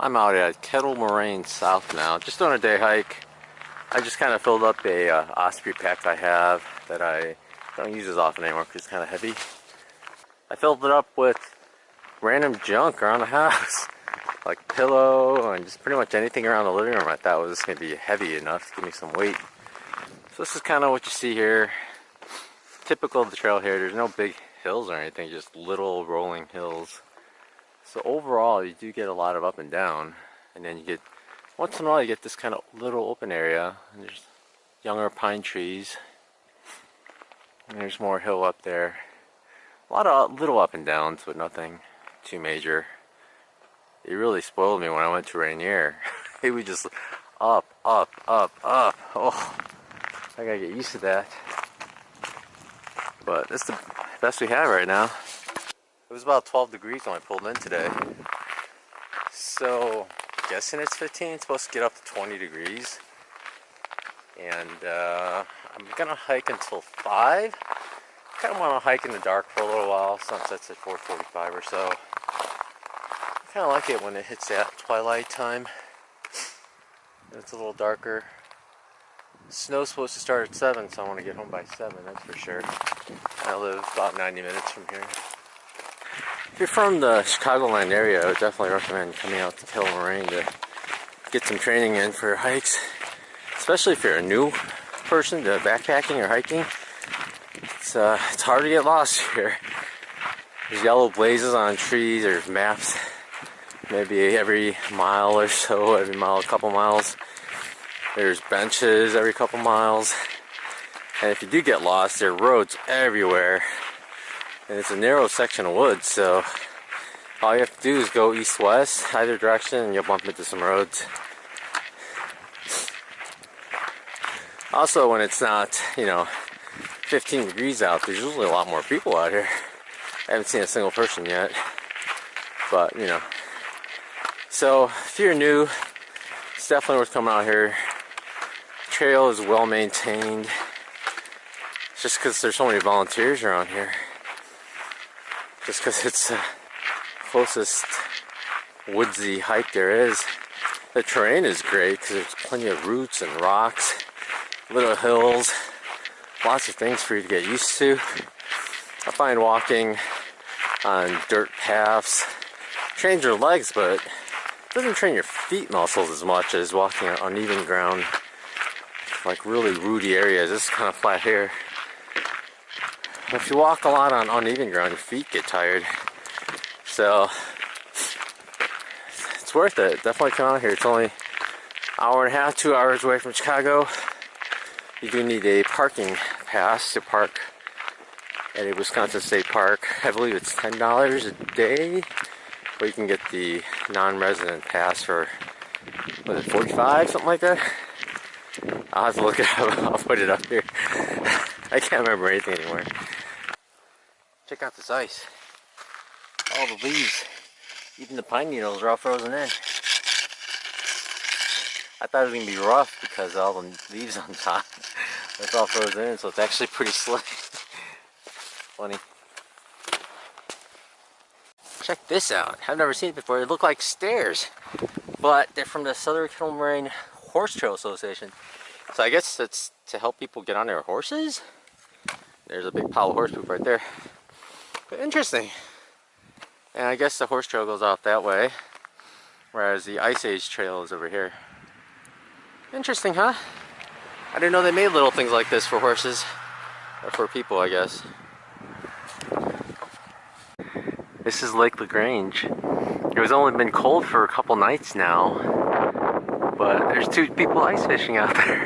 I'm out at Kettle Morraine South now, just on a day hike. I just kind of filled up a Osprey pack I have that I don't use as often anymore because it's kind of heavy. I filled it up with random junk around the house, like a pillow and just pretty much anything around the living room I thought was going to be heavy enough to give me some weight. So this is kind of what you see here. Typical of the trail here, there's no big hills or anything, just little rolling hills. So overall, you do get a lot of up and down, and then you get, once in a while, you get this kind of little open area, and there's younger pine trees, and there's more hill up there. A lot of little up and downs, but nothing too major. It really spoiled me when I went to Rainier. It was just up, up, up, up. Oh, I gotta get used to that. But that's the best we have right now. It was about 12 degrees when I pulled in today. So, guessing it's 15, it's supposed to get up to 20 degrees. And I'm gonna hike until 5. Kind of want to hike in the dark for a little while. Sunset's at 4:45 or so. I kind of like it when it hits that twilight time. It's a little darker. Snow's supposed to start at 7, so I want to get home by 7, that's for sure. I live about 90 minutes from here. If you're from the Chicagoland area, I would definitely recommend coming out to Kettle Morraine to get some training in for hikes. Especially if you're a new person to backpacking or hiking. It's hard to get lost here. There's yellow blazes on trees, there's maps maybe every mile or so, every mile, a couple miles. There's benches every couple miles. And if you do get lost, there are roads everywhere. And it's a narrow section of woods, so all you have to do is go east-west, either direction, and you'll bump into some roads. Also, when it's not, 15 degrees out, there's usually a lot more people out here. I haven't seen a single person yet, but, So, if you're new, it's definitely worth coming out here. The trail is well maintained. It's just because there's so many volunteers around here. Just because it's the closest woodsy hike there is. The terrain is great because there's plenty of roots and rocks, little hills, lots of things for you to get used to. I find walking on dirt paths trains your legs, but it doesn't train your feet muscles as much as walking on uneven ground, like really rooty areas. This is kind of flat here. If you walk a lot on uneven ground, your feet get tired. So, it's worth it. Definitely come out here. It's only an hour and a half, 2 hours away from Chicago. You do need a parking pass to park at a Wisconsin State Park. I believe it's $10 a day. Or you can get the non-resident pass for, what is it, $45, something like that? I'll have to look it up. I'll put it up here. I can't remember anything anymore. Check out this ice. All the leaves, even the pine needles are all frozen in. I thought it was going to be rough because of all the leaves on top. It's all frozen in, so it's actually pretty slick. Funny. Check this out. I've never seen it before. They look like stairs, but they're from the Southern Kettle Morraine Horse Trail Association. So I guess it's to help people get on their horses. There's a big pile of horse poop right there. But interesting. And I guess the horse trail goes off that way, whereas the Ice Age trail is over here. Interesting, huh? I didn't know they made little things like this for horses. Or for people, I guess. This is Lake LaGrange. It was only been cold for a couple nights now, but there's 2 people ice fishing out there.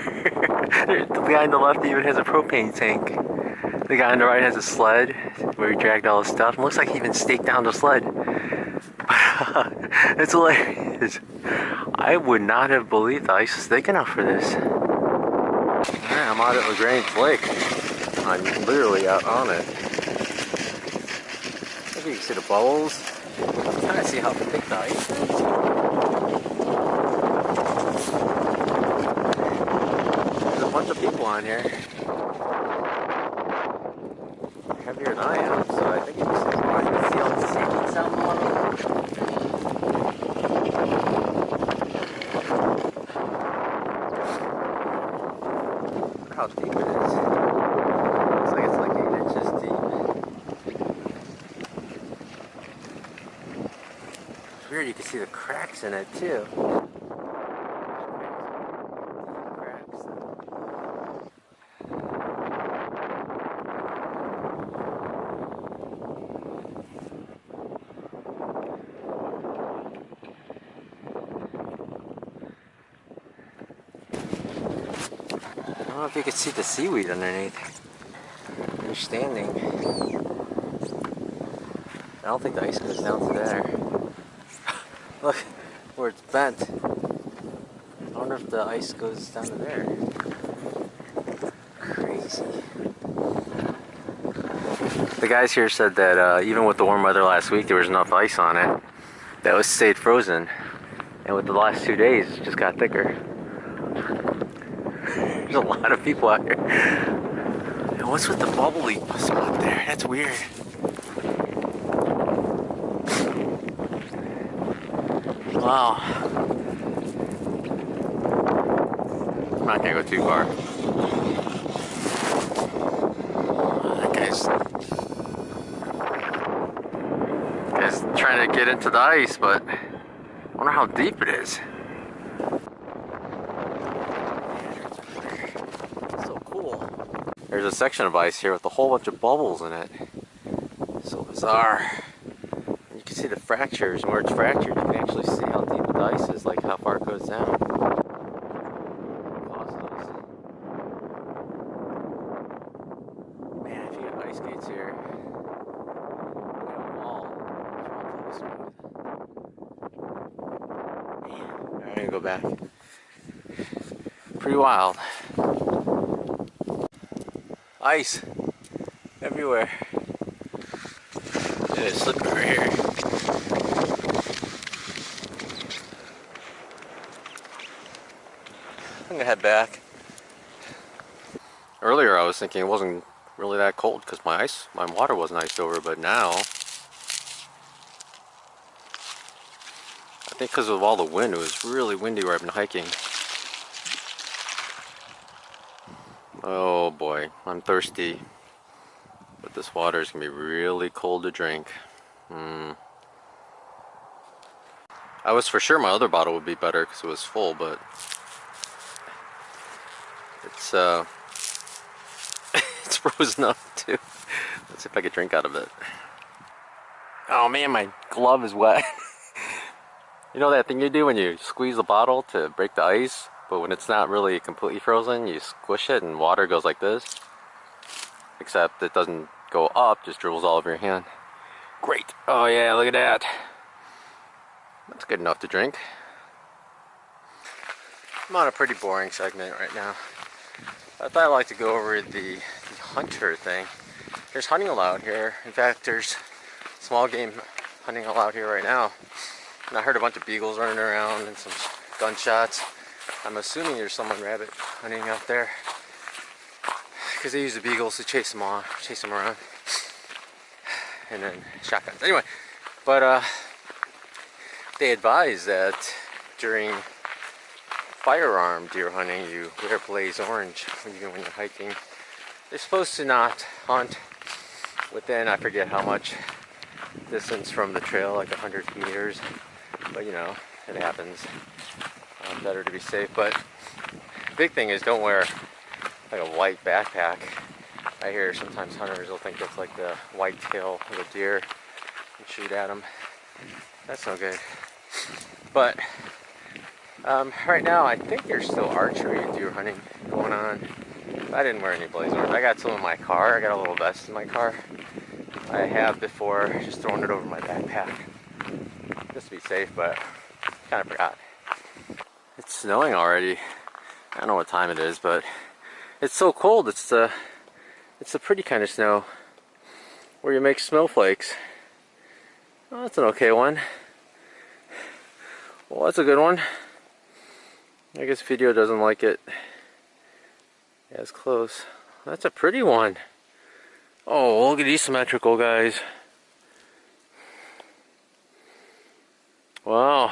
The guy on the left even has a propane tank. The guy on the right has a sled where he dragged all his stuff. It looks like he even staked down the sled. It's hilarious. I would not have believed the ice was thick enough for this. Alright, I'm out at LaGrange Lake. I'm literally out on it. Maybe you can see the bubbles. I'm trying to see how thick the ice is. There's a bunch of people on here. Heavier than I am, so I think it's just, you can see all the sequence out on them. how deep it is. Looks like it's like 8 inches deep. It's weird, you can see the cracks in it too. Cracks. I don't know if you can see the seaweed underneath. You're standing. I don't think the ice goes down to there. Look where it's bent. I wonder if the ice goes down to there. Crazy. The guys here said that even with the warm weather last week, there was enough ice on it that was stayed frozen. And with the last 2 days, it just got thicker. There's a lot of people out here. And what's with the bubbly spot there? That's weird. Wow. I'm not gonna go too far. That guy's trying to get into the ice, but I wonder how deep it is. So cool. There's a section of ice here with a whole bunch of bubbles in it. So bizarre. And you can see the fractures, and where it's fractured, you can actually see how deep the ice is, like how far it goes down. Man, if you have ice skates here, you got a wall. It's really smooth. Man, I'm gonna go back. Pretty wild. Ice everywhere. Yeah, it's slipping right here. I'm gonna head back. Earlier I was thinking it wasn't really that cold because my water wasn't iced over, but now I think because of all the wind, it was really windy where I've been hiking. Oh boy, I'm thirsty, but this water is gonna be really cold to drink. I was for sure my other bottle would be better because it was full, but it's it's frozen up too. Let's see if I can drink out of it. Oh man, my glove is wet. You know that thing you do when you squeeze the bottle to break the ice, but when it's not really completely frozen, you squish it and water goes like this. Except it doesn't go up, just dribbles all over your hand. Great. Oh yeah, look at that. That's good enough to drink. I'm on a pretty boring segment right now. I thought I'd like to go over the hunter thing. There's hunting allowed here. In fact, there's small game hunting allowed here right now. And I heard a bunch of beagles running around and some gunshots. I'm assuming there's someone rabbit hunting out there, because they use the beagles to chase them around, and then shotguns. Anyway, but they advise that during firearm deer hunting, you wear blaze orange even when you're hiking. They're supposed to not hunt within, I forget how much distance from the trail, like 100 meters, but you know, it happens. Better to be safe, but the big thing is don't wear like a white backpack. I hear sometimes hunters will think it's like the white tail of a deer and shoot at them. That's no good. But right now I think there's still archery and deer hunting going on. I didn't wear any blaze orange. I got some in my car. I got a little vest in my car. I have before just thrown it over my backpack just to be safe, but kind of forgot. It's snowing already. I don't know what time it is, but it's so cold. It's the pretty kind of snow where you make snowflakes. Oh, that's an okay one. Well, that's a good one. I guess video doesn't like it as close. That's a pretty one. Oh, look at these symmetrical guys. Wow.